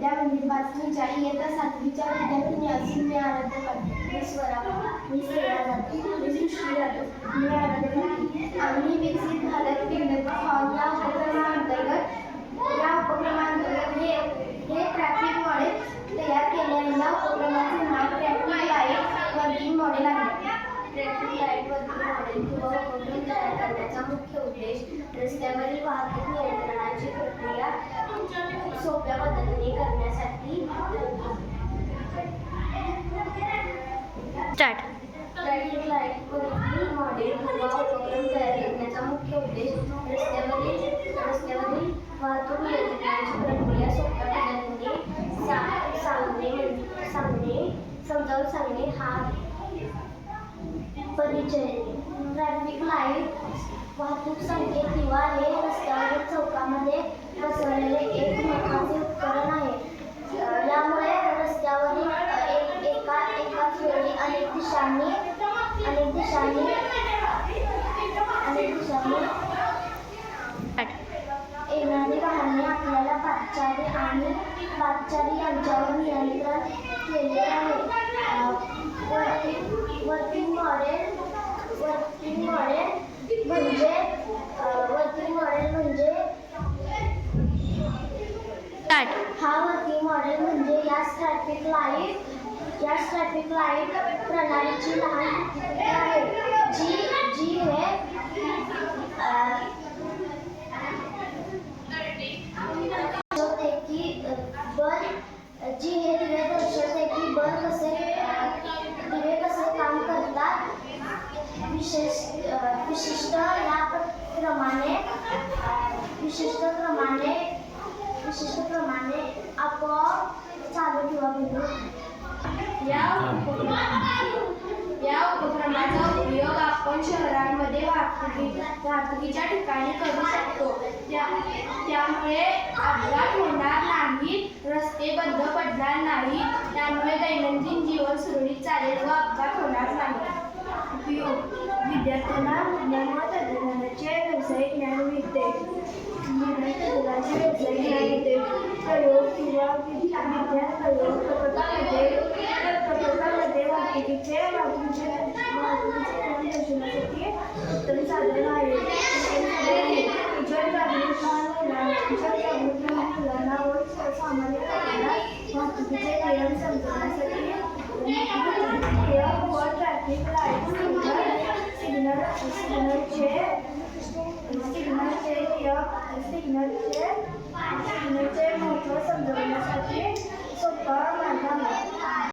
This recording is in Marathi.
या मंदिर वाचणीच्या इयत्ता 7वीच्या विद्यार्थिनी असून मी आराध्य करते. मी स्वरा जाते, मी सृष्टी जाते, मी आराध्य करते. आम्ही विकसित भारत पिकनिक हॉल या उपक्रमांतर्गत हे ट्रॅफिक मॉडेल तयार केले. या उपक्रमाचे नाव ट्रॅफिक लाईट वर्किंग मॉडेल आहे. ट्रॅफिक लाईट वर्किंग मॉडेल किंवा उपक्रम तयार करण्याचा मुख्य उद्देश रस्त्यावरील वाहतूक नियंत्रणाची प्रक्रिया सोप्या पद्धतीने करण्यासाठी. ट्रॅफिक लाईट वर्किंग मॉडेल किंवा उपक्रम तयार करण्याचा मुख्य उद्देश रस्त्यावरील वाहतूक नियंत्रणाची प्रक्रिया सोप्या पद्धतीने समजावून सांगणे हा परिचय. ट्रॅफिक लाईट वाहतूक संकेत किंवा हे रस्त्यावरील चौकामध्ये बसवलेले एक महत्त्वाचे उपकरण आहे. यामुळे रस्त्यावरील एकाच वेळी अनेक दिशांनी येणारी वाहने आपल्याला पादचारी यांच्यावर नियंत्रण केले आहे. वर्किंग मॉडेल म्हणजे हा वर्किंग मॉडेल म्हणजे याच ट्रॅफिक लाईट प्रणालीची लहान कृती आहे जी हे दिवे दर्शवते की दिवे कसे काम करतात. विशिष्ट क्रमाने आपोआप चालू किंवा बंद. या उपक्रमाचा उपयोग आपण शहरांमध्ये वाहतुकीच्या ठिकाणी करू शकतो. त्यामुळे अपघात होणार नाहीत, रस्ते बंद पडणार नाहीत. त्यामुळे दैनंदिन जीवन सुरळीत चालेल व अपघात होणार नाही. उपयोग: विद्यार्थ्यांना विज्ञान व तंत्रज्ञानाचे व्यावसायिक ज्ञान मिळते. प्रयोग किंवा विज्ञान प्रकल्पामध्ये वाहतुकीचे दर्शवण्यासाठी उत्तम साधन आहे. मुलांना व सामान्य प्रकारात वाहतुकीचे नियम समजवण्यासाठी ट्रॅफिक लाईट सिग्नलचे महत्त्व समजवण्यासाठी